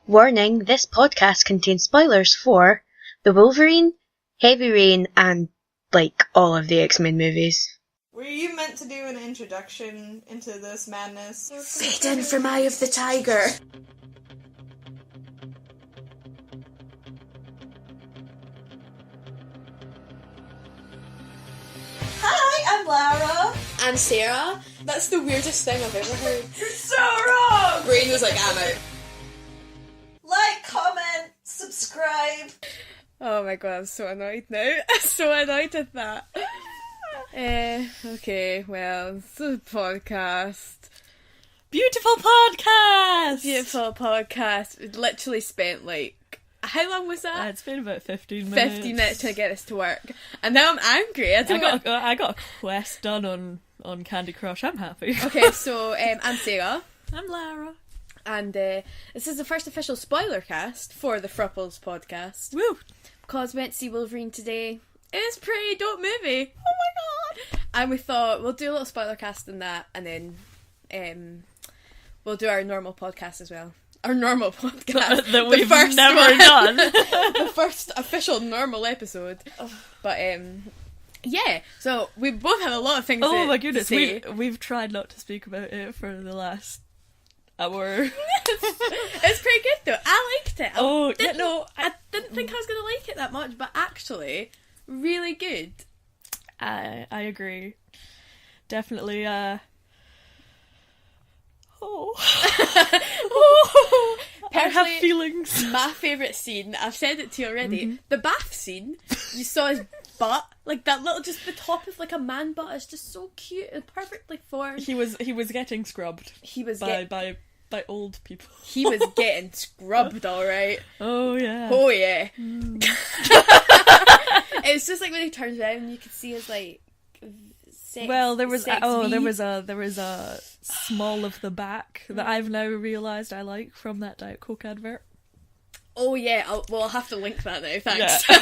Warning, this podcast contains spoilers for the Wolverine, Heavy Rain, and, all of the X-Men movies. Were you meant to do an introduction into this madness? Satan from Eye of the Tiger. Hi, I'm Lara. I'm Sarah. That's the weirdest thing I've ever heard. You're so wrong! Brain was like, I'm out. Like, comment, subscribe. Oh my god, I'm so annoyed now. I'm so annoyed at that. Okay, well, it's a podcast. Beautiful podcast! Beautiful podcast. We literally spent how long was that? It's been about 15 minutes. 15 minutes to get us to work. And now I'm angry. I got a quest done on Candy Crush. I'm happy. Okay, so I'm Sarah. I'm Lara. And this is the first official Spoilercast for the Frouples podcast. Woo! Because we went to see Wolverine today. It's a pretty dope movie. Oh my god! And we thought we'll do a little Spoilercast in that, and then we'll do our normal podcast as well. Our normal podcast that we've never done. The first official normal episode. But yeah, so we both have a lot of things oh my goodness, to say. we've tried not to speak about it for the last hour. It's pretty good though. I liked it. I didn't think I was going to like it that much, but actually, really good. I agree. Definitely, I have feelings. My favourite scene, I've said it to you already, the bath scene, you saw his butt, that little, just the top of a man butt is just so cute and perfectly formed. He was getting scrubbed. He was by old people. He was getting scrubbed, alright. Oh yeah. Oh yeah. It was just when he turns around, you could see his sex. Well, there was V. there was a small of the back that I've now realised I like from that Diet Coke advert. Oh yeah, I'll have to link that now, thanks. Yeah.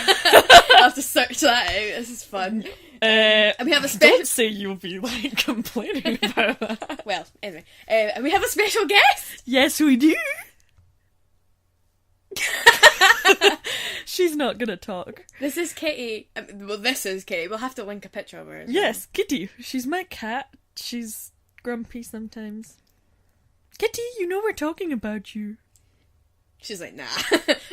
I'll have to search that out, this is fun. And we have a special... Don't say you'll be complaining about that. Well, anyway, and we have a special guest! Yes, we do! She's not gonna talk. This is Kitty. This is Kitty. We'll have to link a picture of her. Yes, Kitty. She's my cat. She's grumpy sometimes. Kitty, you know we're talking about you. She's like, nah.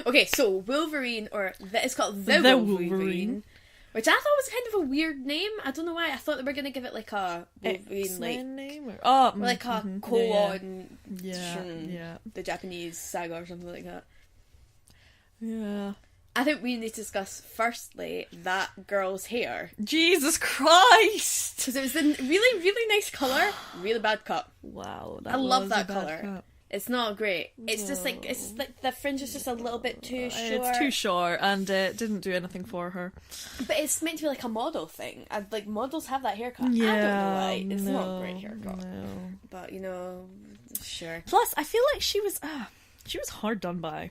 Okay, so Wolverine, it's called The Wolverine. Which I thought was kind of a weird name. I don't know why. I thought they were going to give it a Wolverine, name? Or a colon. Yeah. The Japanese saga or something like that. Yeah. I think we need to discuss, firstly, that girl's hair. Jesus Christ! Because it was in really, really nice colour, really bad cut. Wow, I love that colour. It's not great. It's just the fringe is just a little bit too short. It's too short, and it didn't do anything for her. But it's meant to be a model thing. And models have that haircut. Yeah, I don't know why. It's not a great haircut. No. But sure. Plus, I feel like she was hard done by.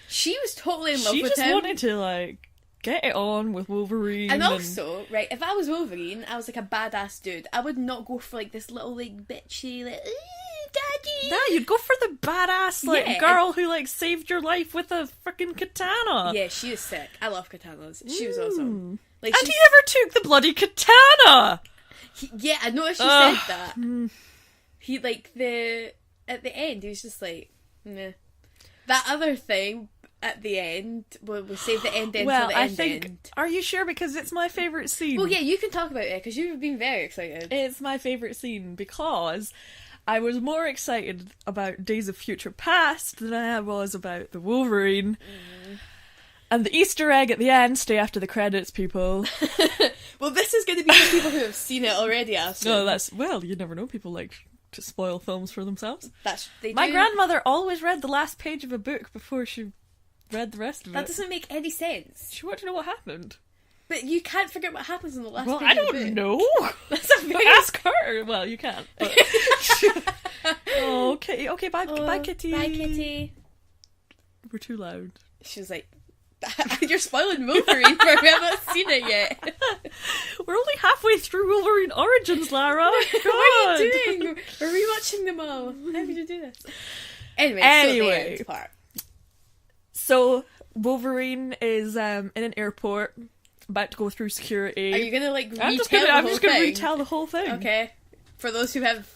She was totally in love with him. She just wanted to get it on with Wolverine. And also, right, if I was Wolverine, I was a badass dude. I would not go for this little bitchy daddy. No, you'd go for the badass girl who saved your life with a freaking katana. Yeah, she was sick. I love katanas. She was awesome. And he never took the bloody katana. I noticed you said that. He at the end he was just nah. That other thing at the end, we'll save the end till the end. Are you sure? Because it's my favourite scene. Well, yeah, you can talk about it because you've been very excited. It's my favourite scene because I was more excited about Days of Future Past than I was about the Wolverine. And the Easter egg at the end, stay after the credits, people. Well, this is going to be for people who have seen it already, Aston. No, you never know, people like to spoil films for themselves. My grandmother always read the last page of a book before she read the rest of it. That doesn't make any sense. She wanted to know what happened. But you can't figure out what happens in the last page I of the book. don't know. That's a very... Ask her. Well, you can't. But... Okay, bye Kitty. Bye, Kitty. We're too loud. She was like, you're spoiling Wolverine for we haven't seen it yet. We're only halfway through Wolverine Origins, Lara. What are you doing? We're rewatching them all. How did you do this? Anyway. So the end part. So Wolverine is in an airport, about to go through security. Are you gonna like retell I'm just the gonna whole thing? retell the whole thing. Okay. For those who have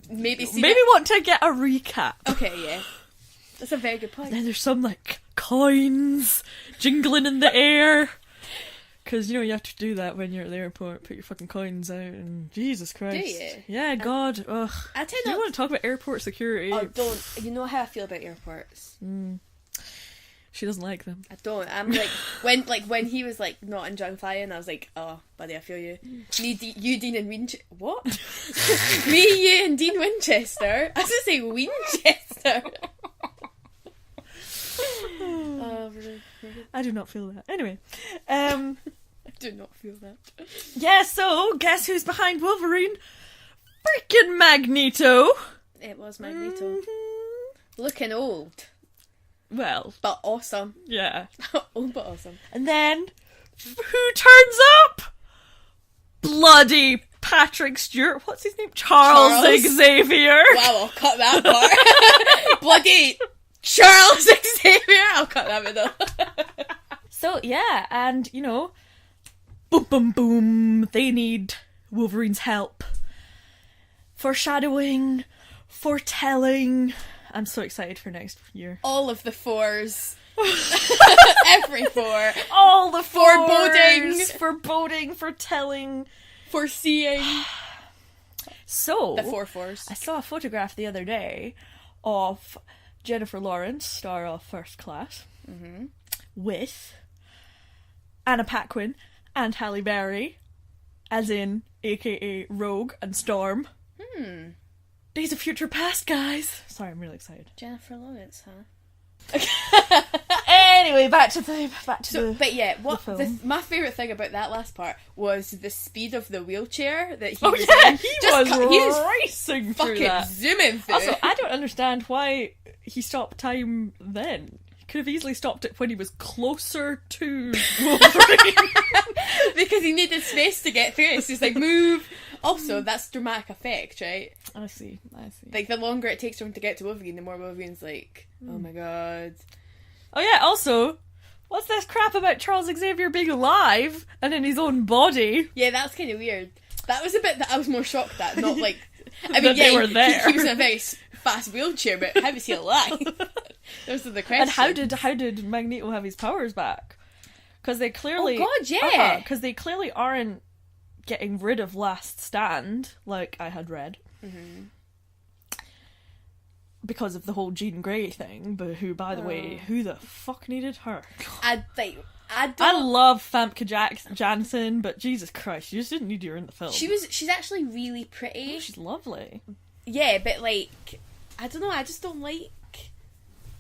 maybe seen Maybe it. want to get a recap. Okay, yeah. That's a very good point. Then there's some like coins jingling in the air. Because, you have to do that when you're at the airport, put your fucking coins out, and Jesus Christ. Do you? Yeah, God, ugh. I tend Do you not. want to talk about airport security? Oh, don't. You know how I feel about airports. She doesn't like them. I don't. I'm when he was like not enjoying flying, I was like, oh, buddy, I feel you. Me, you, Dean, and Winchester. What? Me, you, and Dean Winchester. I was gonna say Winchester. I do not feel that. Anyway, I do not feel that. yeah, so, guess who's behind Wolverine? Freaking Magneto! It was Magneto. Looking old, Well, but awesome. yeah. Old but awesome. And then, who turns up? Bloody Patrick Stewart. What's his name? Charles. Xavier. Wow, I'll cut that part. Bloody Charles Xavier. I'll cut that middle. So, yeah, and, boom, boom, boom, they need Wolverine's help. Foreshadowing, foretelling. I'm so excited for next year. All of the fours. Every four. All the Foreboding. Foreboding, foretelling. Foreseeing. So, The four fours. I saw a photograph the other day of Jennifer Lawrence, star of First Class, with Anna Paquin and Halle Berry, as in, aka Rogue and Storm. Days of Future Past, guys. Sorry, I'm really excited. Jennifer Lawrence, huh? Anyway, back to the But yeah, film. my favourite thing about that last part was the speed of the wheelchair that he Oh was yeah, in. he Just was racing through fucking that. zooming through. Also, I don't understand why he stopped time then. He could have easily stopped it when he was closer to Wolverine. Because he needed space to get through it, so he's like, move. Also, that's dramatic effect, right? I see. Like, the longer it takes for him to get to Wolverine, the more Wolverine's like, oh my god. Oh yeah, also, what's this crap about Charles Xavier being alive and in his own body? Yeah, that's kind of weird. That was a bit that I was more shocked at, not like... I That mean, they yeah, were there. He was in a very fast wheelchair, but how was he alive? Those are the questions. And how did Magneto have his powers back? Because they clearly... Oh god, yeah! Because they clearly aren't getting rid of Last Stand, like I had read. Because of the whole Jean Grey thing, but who, by the way, who the fuck needed her? I I love Famke Janssen, but Jesus Christ, you just didn't need her in the film. She's actually really pretty. Oh, she's lovely. Yeah, but like, I don't know, I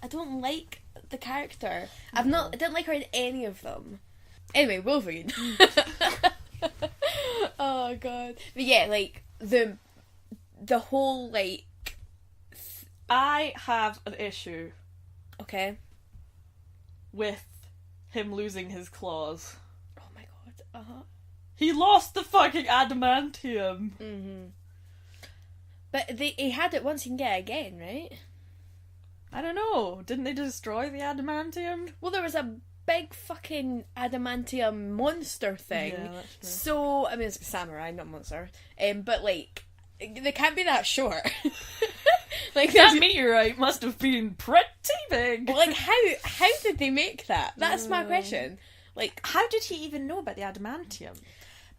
don't like the character. I didn't like her in any of them. Anyway, Wolverine. Oh god. But yeah, like, the whole, like... I have an issue Okay. with him losing his claws. Oh my god. He lost the fucking adamantium. But he had it once, he can get it again, right? I don't know. Didn't they destroy the adamantium? Well, there was a big fucking adamantium monster thing. Yeah, that's true. So, I mean, it's a samurai, not monster. But, like, they can't be that short. Like, That meteorite must have been pretty big. like, how did they make that? That's my question. Like, How did he even know about the adamantium?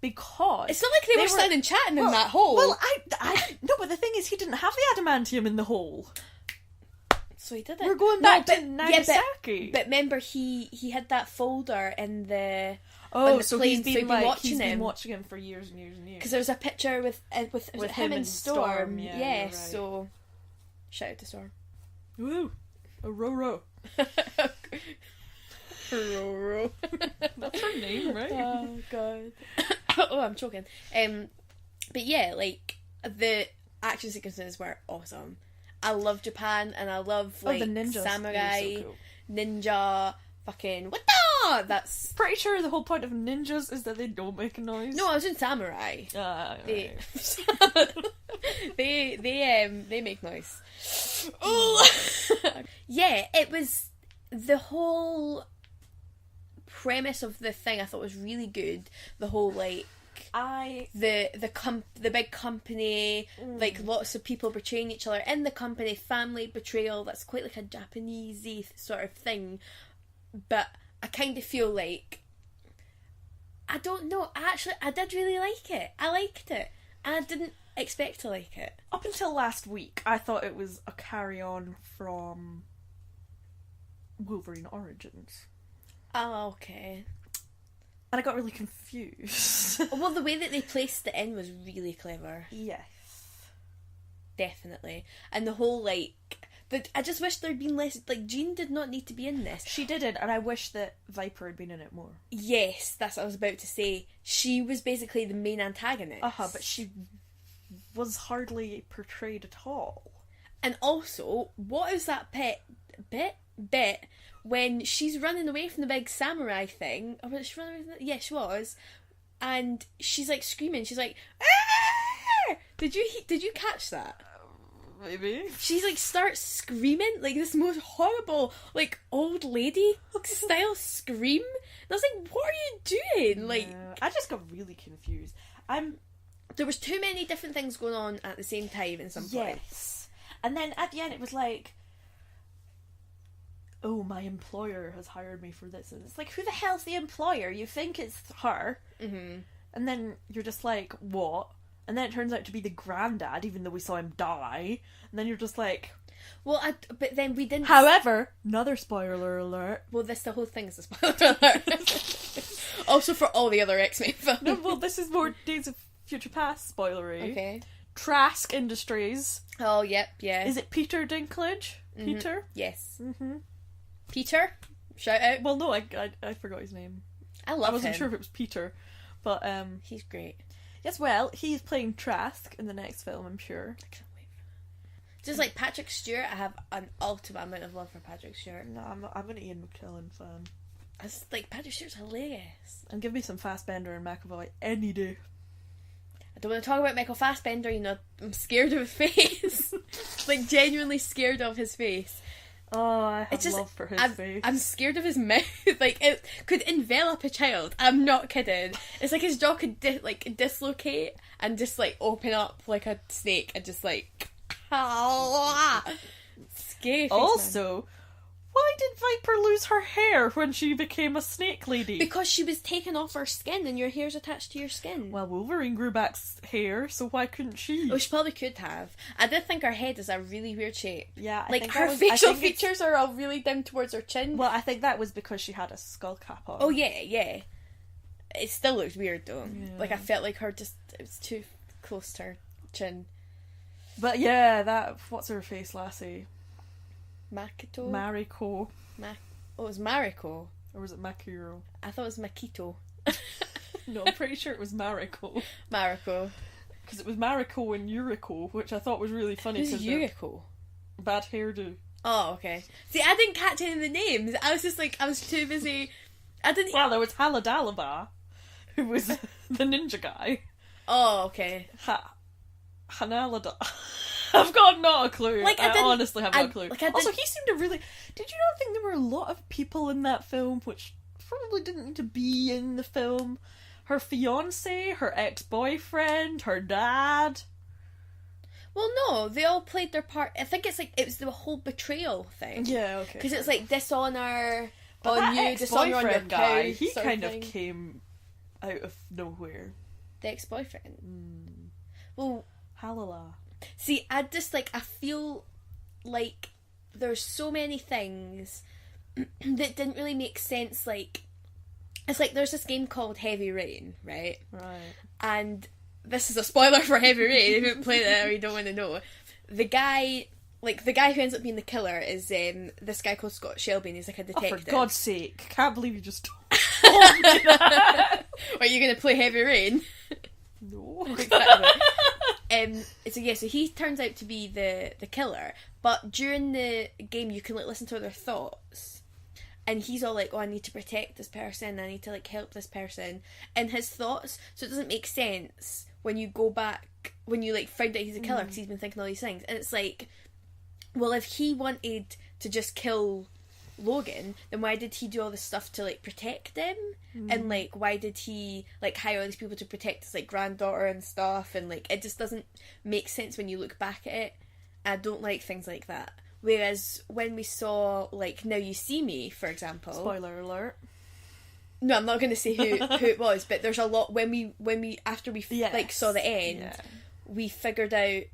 Because it's not like they were standing chatting in that hole. Well, I no, but the thing is, he didn't have the adamantium in the hole. So he did it. We're going back to Nagasaki. But remember, he had that folder in the Oh, the so plane, he's been so he'd been watching he's been him. watching him for years and years and years. Because there was a picture with him and Storm. Yeah, Yeah, you're right. so shout out to Storm. Woo, a Roro. Roro. That's her name, right? Oh god. Oh, I'm choking. But yeah, like, the action sequences were awesome. I love Japan, and I love like the ninjas. samurai, They were so cool. ninja, fucking what the? That's Pretty sure the whole point of ninjas is that they don't make a noise. no. I was in samurai. They, they make noise. Oh, Yeah, it was the whole premise of the thing I thought was really good. The whole the big company, like lots of people betraying each other in the company, family betrayal. That's quite like a Japanesey sort of thing. But I kind of feel like, I don't know. I did really like it. I liked it, and I didn't expect to like it. Up until last week, I thought it was a carry-on from Wolverine Origins. Oh, okay. And I got really confused. Well, the way that they placed it in was really clever. Yes. Definitely. And the whole, I just wish there'd been less, Jean did not need to be in this. She didn't, and I wish that Viper had been in it more. Yes, that's what I was about to say. She was basically the main antagonist. But she was hardly portrayed at all. And also, what is that bit when she's running away from the big samurai thing? Or was she running away from yeah, she was. And she's screaming. She's like, "Ah!" Did you catch that? Maybe. She's starts screaming this most horrible old lady style scream. And I was like, what are you doing? Yeah, I just got really confused. There was too many different things going on at the same time in some point. Yes. And then at the end it was like, oh, my employer has hired me for this. And it's like, who the hell's the employer? You think it's her. Mm-hmm. And then you're just like, what? And then it turns out to be the granddad, even though we saw him die. And then you're just like... Well, but then we didn't... However, another spoiler alert. Well, the whole thing is a spoiler alert. Also for all the other X-Men films. No, well, this is more Days of Future Past spoilery. Okay. Trask Industries. Oh, yep, yeah. Is it Peter Dinklage? Mm-hmm. Peter? Yes. Mm-hmm. Peter? Shout out. Well, no, I forgot his name. I love him. I wasn't sure if it was Peter. But, he's great. Yes, well, he's playing Trask in the next film, I'm sure. I can't wait for that. Just like Patrick Stewart, I have an ultimate amount of love for Patrick Stewart. No, I'm an Ian McKellen fan. I just Patrick Stewart's hilarious. And give me some Fassbender and McAvoy any day. I don't want to talk about Michael Fassbender, I'm scared of his face. Genuinely scared of his face. Oh, I have love for his face. I'm scared of his mouth. It could envelop a child. I'm not kidding. It's like his jaw could dislocate and just open up like a snake and just scary face, Also, man. why did Viper lose her hair when she became a snake lady? Because she was taken off her skin and your hair's attached to your skin. Well, Wolverine grew back hair, so why couldn't she? Oh, she probably could have. I did think her head is a really weird shape. Yeah, her facial features are all really down towards her chin. Well, I think that was because she had a skull cap on. Oh, yeah. It still looked weird, though. Yeah. I felt like it was too close to her chin. But yeah, what's her face, lassie? Makito? Mariko. It was Mariko. Or was it Makiro? I thought it was Makito. No, I'm pretty sure it was Mariko. Mariko. Because it was Mariko and Yuriko, which I thought was really funny. Who's Yuriko? Bad hairdo. Oh, okay. See, I didn't catch any of the names. I was just I was too busy. Well, there was Haladalaba, who was the ninja guy. Oh, okay. Hanalada. I've got not a clue. I honestly have no clue. Also, he seemed to really... Did you not think there were a lot of people in that film which probably didn't need to be in the film? Her fiancé, her ex-boyfriend, her dad... Well, no, they all played their part. I think it was the whole betrayal thing. Yeah, okay. Because it's dishonour but on you, dishonour on your guy, couch. He kind of came out of nowhere. The ex-boyfriend? Well... Halala. See, I just, I feel like there's so many things that didn't really make sense, it's there's this game called Heavy Rain, right? Right. And this is a spoiler for Heavy Rain, if you haven't played it or you don't want to know. The guy who ends up being the killer is this guy called Scott Shelby, and he's a detective. Oh, for God's sake, can't believe you just told me that. Are you going to play Heavy Rain? No. Exactly. So he turns out to be the killer, but during the game you can listen to their thoughts, and he's all oh, I need to protect this person, I need to help this person in his thoughts, so it doesn't make sense when you go back, when you find out he's a killer because he's been thinking all these things, and it's well, if he wanted to just kill Logan, then why did he do all this stuff to, like, protect them? And, like, why did he, like, hire all these people to protect his, like, granddaughter and stuff? And, like, it just doesn't make sense when you look back at it. I don't like things like that. Whereas when we saw, like, Now You See Me, for example... Spoiler alert. No, I'm not going to say who it was, but there's a lot... When we after we, like, saw the end, we figured out,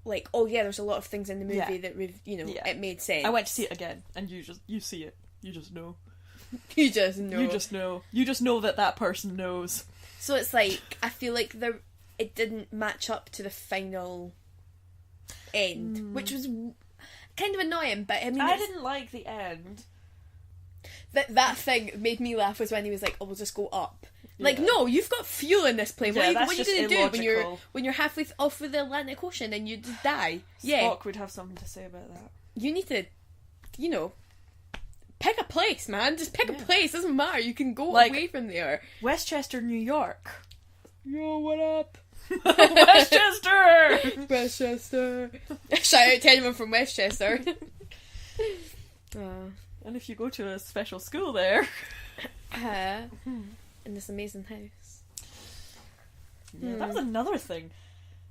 like, oh yeah, there's a lot of things in the movie that we've, you know, it made sense. I went to see it again, and you see it. You just know. You just know. You just know. You just know that person knows. So it's like, I feel like it didn't match up to the final end, which was kind of annoying, but I mean... I didn't like the end. That thing made me laugh was when he was like, oh, we'll just go up. Like, no, you've got fuel in this plane. Yeah, what are you going to do illogical. when you're halfway off with the Atlantic Ocean and you just die? Spock would have something to say about that. You need to, you know, pick a place, man. Just pick a place. Doesn't matter. You can go away from there. Westchester, New York. Yo, what up? Westchester! Westchester. Shout out to anyone from Westchester. And if you go to a special school there... in this amazing house. Yeah, that was another thing.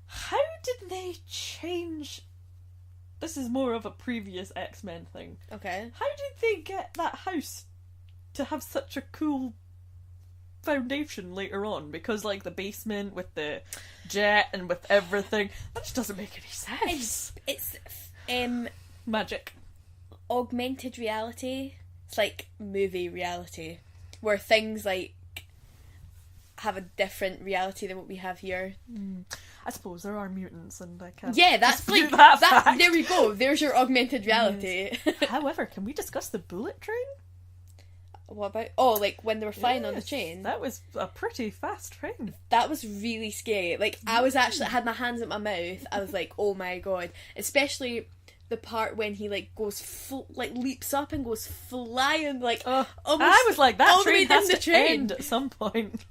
How did they change... This is more of a previous X-Men thing. Okay. How did they get that house to have such a cool foundation later on? Because, like, the basement with the jet and with everything, that just doesn't make any sense. It's magic. Augmented reality. It's like movie reality, where things like have a different reality than what we have here. I suppose there are mutants, and I can't. Yeah, that's like that. Fact. There we go. There's your augmented reality. Yes. However, can we discuss the bullet train? What about? Oh, like when they were flying on the train. That was a pretty fast train. That was really scary. Like, I was actually had my hands in my mouth. I was like, oh my god. Especially the part when he like goes leaps up and goes flying like almost. I was like, that train has to train. end at some point.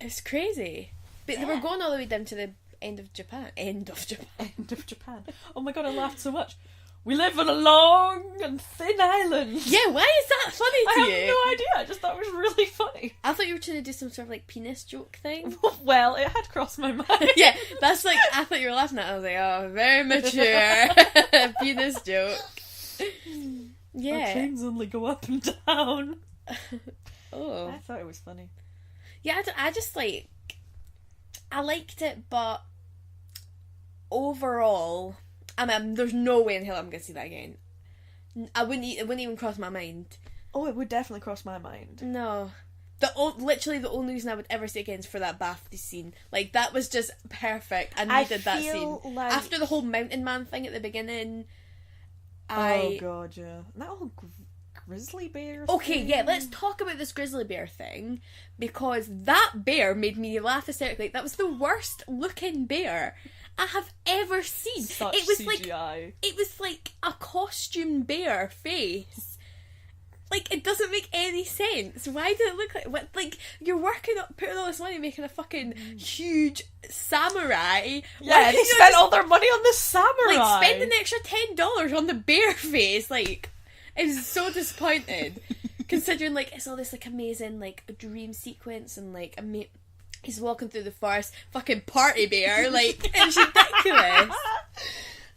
It's crazy. But they were going all the way down to the end of Japan. End of Japan. Oh my god, I laughed so much. We live on a long and thin island. Yeah, why is that funny to you? I have no idea. I just thought it was really funny. I thought you were trying to do some sort of like penis joke thing. Well, it had crossed my mind. Yeah, that's like, I thought you were laughing at it. I was like, oh, very mature. Penis joke. Yeah. Our trains only go up and down. Oh. I thought it was funny. Yeah, I just like, I liked it, but overall, I mean, there's no way in hell I'm going to see that again. It wouldn't even cross my mind. Oh, it would definitely cross my mind. No. Literally the only reason I would ever see it again is for that bath scene. Like, that was just perfect. I needed that scene. Like... After the whole mountain man thing at the beginning, Oh god, yeah. That whole grizzly bear Okay, thing? yeah, let's talk about this grizzly bear thing, because that bear made me laugh hysterically. That was the worst looking bear I have ever seen. Such it was CGI. It was like a costume bear face. Like, it doesn't make any sense. Why did it look like... Like, you're putting all this money making a fucking huge samurai. Yeah, they spent all their money on the samurai. Like, spending the extra $10 on the bear face. Like, it was so disappointed. Considering, like, it's all this, like, amazing, like, dream sequence and, like, he's walking through the forest, fucking party bear. Like, it's ridiculous.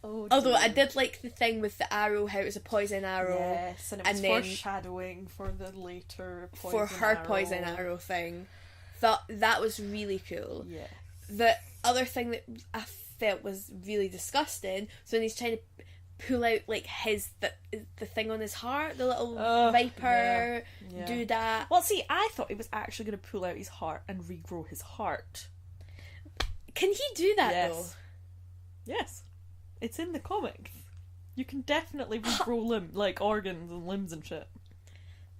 Oh, although I did like the thing with the arrow, how it was a poison arrow. Yes, and it was foreshadowing for the later poison poison arrow thing. That was really cool. Yeah. The other thing that I felt was really disgusting, so when he's trying to pull out like the thing on his heart, the little viper do that. Well, see, I thought he was actually going to pull out his heart and regrow his heart. Can he do that though? Yes. It's in the comics. You can definitely regrow like organs and limbs and shit.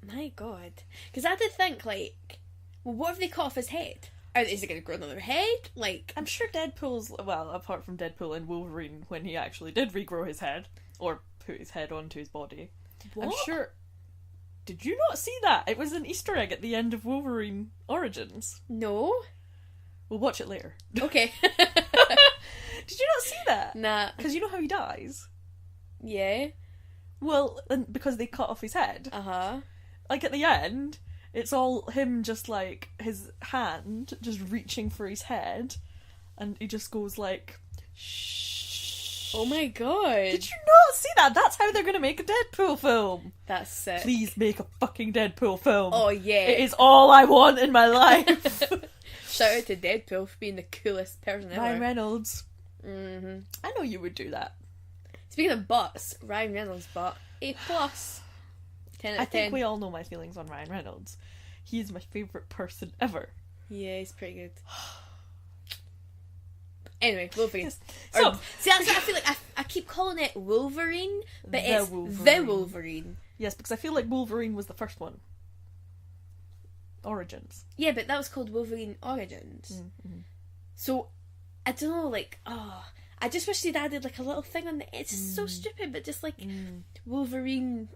My god. Because I did think, like, well, what if they cut off his head? Is it going to grow another head? Like, I'm sure Deadpool's... Well, apart from Deadpool and Wolverine, when he actually did regrow his head, or put his head onto his body. What? I'm sure... Did you not see that? It was an Easter egg at the end of Wolverine Origins. No. We'll watch it later. Okay. Did you not see that? Nah. Because you know how he dies? Yeah. Well, and because they cut off his head. Uh-huh. Like, at the end, it's all him just, like, his hand just reaching for his head, and he just goes, like, shh. Oh my god. Did you not see that? That's how they're gonna make a Deadpool film. That's sick. Please make a fucking Deadpool film. Oh, yeah. It is all I want in my life. Shout out to Deadpool for being the coolest person ever. Ryan Reynolds. Mm-hmm. I know you would do that. Speaking of butts, Ryan Reynolds' butt, A+. 10 out of 10. I think we all know my feelings on Ryan Reynolds. He is my favourite person ever. Yeah, he's pretty good. Anyway, Wolverine. So, See, that's what I feel like. I keep calling it Wolverine, but The it's Wolverine. the Wolverine. yes, because I feel like Wolverine was the first one. Origins. Yeah, but that was called Wolverine Origins. Mm-hmm. So, I don't know, like, I just wish they'd added, like, a little thing on the... It's so stupid, but just, like, Wolverine...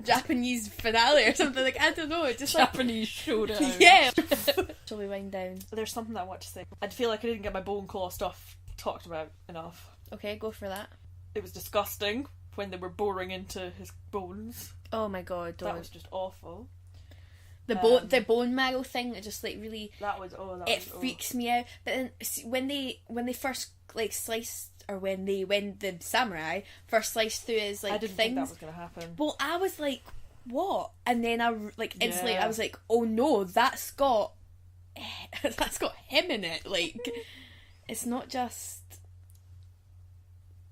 Japanese finale or something, like, I don't know, it just like... Japanese showdown. Yeah! Shall we wind down? There's something I want to say. I feel like I didn't get my bone claw stuff talked about enough. Okay, go for that. It was disgusting when they were boring into his bones. Oh my god, That was just awful. the bone marrow thing, it just, like, really... It freaks me out. But then, see, when they first, like, sliced... Or when the samurai first sliced through his, like, I didn't think that was going to happen. Well, I was like, what? And then I, like, instantly, Yeah. I was like, oh no, that's got him in it. Like, it's not just,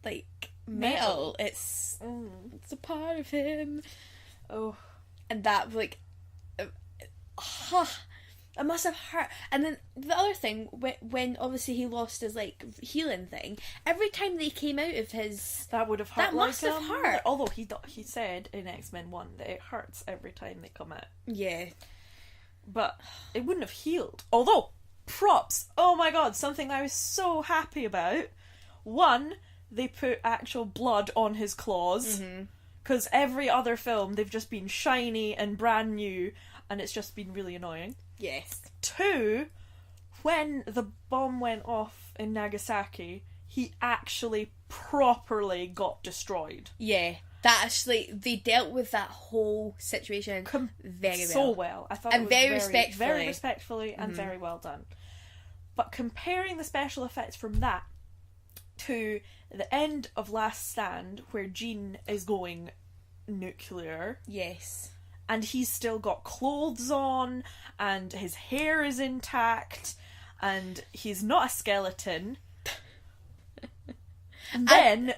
like, metal. It's a part of him. Oh. And that, like, it must have hurt. And then the other thing, when obviously he lost his, like, healing thing, every time they came out of his... That would have hurt. That must have hurt. Although he said in X-Men 1 that it hurts every time they come out. Yeah. But it wouldn't have healed. Although, props. Oh my god, something I was so happy about. One, they put actual blood on his claws. Because every other film, they've just been shiny and brand new, and it's just been really annoying. Yes. 2, when the bomb went off in Nagasaki, he actually properly got destroyed. Yeah. That actually, they dealt with that whole situation very well. So well. I thought And it was very respectfully and very well done. But comparing the special effects from that to the end of Last Stand, where Jean is going nuclear... Yes. And he's still got clothes on, and his hair is intact, and he's not a skeleton. And then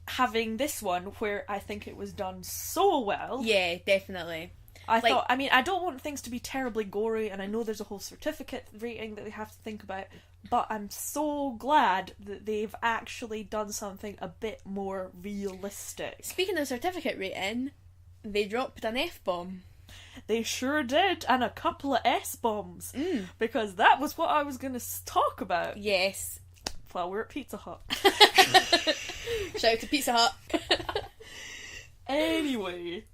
having this one where I think it was done so well. Yeah, definitely. I thought, I mean, I don't want things to be terribly gory, and I know there's a whole certificate rating that they have to think about, but I'm so glad that they've actually done something a bit more realistic. Speaking of certificate rating, they dropped an F-bomb. They sure did, and a couple of S-bombs, because that was what I was going to talk about. Yes. While we're at Pizza Hut. Shout out to Pizza Hut. Anyway,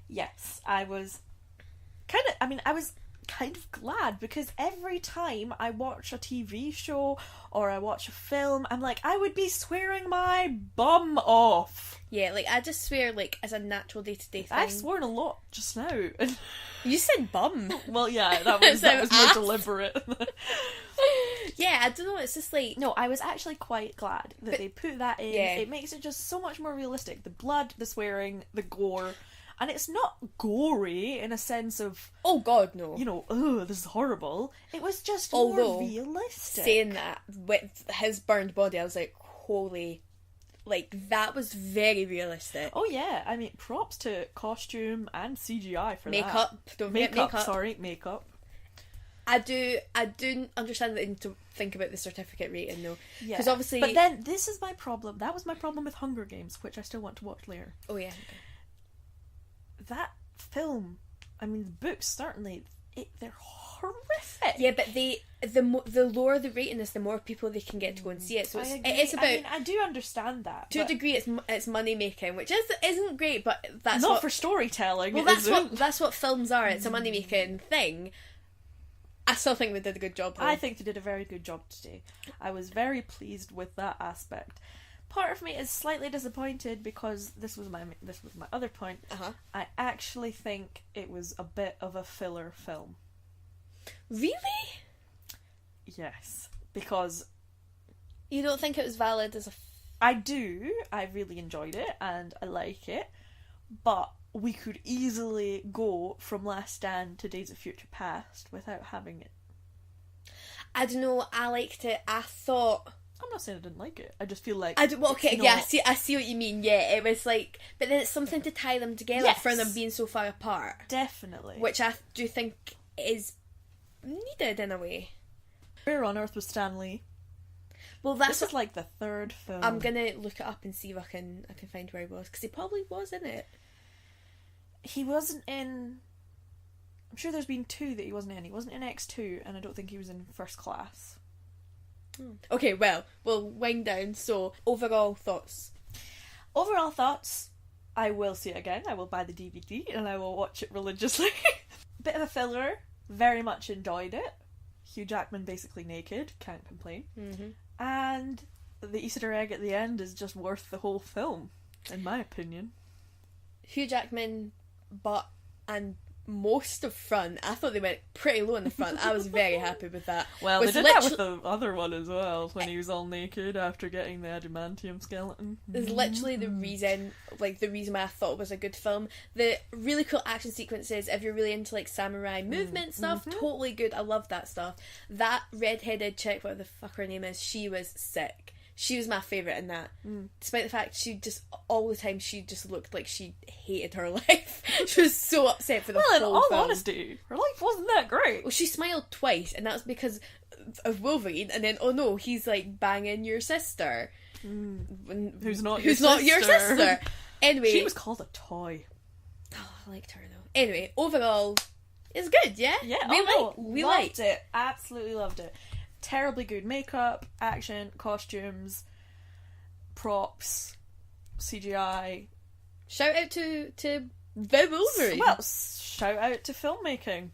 yes, I was kind of glad, because every time I watch a TV show or I watch a film, I'm like, I would be swearing my bum off. Yeah, like, I just swear, like, as a natural day-to-day thing. I've sworn a lot just now. You said bum. Well, yeah, that was more deliberate. Yeah, I don't know, it's just like... No, I was actually quite glad that they put that in. Yeah. It makes it just so much more realistic. The blood, the swearing, the gore. And it's not gory in a sense of... Oh god, no. You know, oh, this is horrible. It was just Although, more realistic. Saying that, with his burned body, I was like, holy... Like, that was very realistic. Oh yeah, I mean, props to costume and CGI for Makeup. that. Don't forget makeup. Makeup. I do understand that they need to think about the certificate rating though. Yeah. Because obviously... But then, this is my problem. That was my problem with Hunger Games, which I still want to watch later. Oh yeah. That film, I mean, the books, certainly, they're horrific. Yeah, but the lower the rating is, the more people they can get to go and see it. So it's about... I do understand that. To a degree, it's money making, which isn't great, but that's not for storytelling. Well, that's what films are. It's a money making thing. I still think they did a good job, though. I think they did a very good job today. I was very pleased with that aspect. part of me is slightly disappointed because this was my other point. I actually think it was a bit of a filler film. Really? Yes, because you don't think it was valid as a... I do. I really enjoyed it and I like it, but we could easily go from Last Stand to Days of Future Past without having it. I don't know, I liked it. I thought... I'm not saying I didn't like it. I just feel like... I see what you mean. Yeah, it was like... But then it's something to tie them together, yes, for them being so far apart. Definitely. Which I do think is needed in a way. Where on Earth was Stan Lee? Well, that's... This is like the third film. I'm gonna look it up and see if I can find where he was, because he probably was in it. He wasn't in... I'm sure there's been 2 that he wasn't in. He wasn't in X2, and I don't think he was in First Class. Okay, well, we'll wind down. So, overall thoughts? Overall thoughts, I will see it again. I will buy the DVD, and I will watch it religiously. Bit of a filler. Very much enjoyed it. Hugh Jackman basically naked. Can't complain. Mm-hmm. And the Easter egg at the end is just worth the whole film, in my opinion. Hugh Jackman, and most of front. I thought they went pretty low in the front. I was very happy with that. Well, they did that with the other one as well, when he was all naked after getting the adamantium skeleton. It's literally the reason why I thought it was a good film. The really cool action sequences, if you're really into like samurai movement stuff, totally good. I love that stuff. That redheaded chick, whatever the fuck her name is, she was sick. She was my favourite in that. Despite the fact all the time she just looked like she hated her life. She was so upset for the whole film. Well, in all honesty, her life wasn't that great. Well, she smiled twice, and that was because of Wolverine, and then, oh no, he's like banging your sister. Who's not your sister. Anyway. She was called a toy. Oh, I liked her though. Anyway, overall, it's good, yeah? Yeah, we liked it. Absolutely loved it. Terribly good makeup, action, costumes, props, CGI. Shout out to the Wolverine. Well, shout out to filmmaking.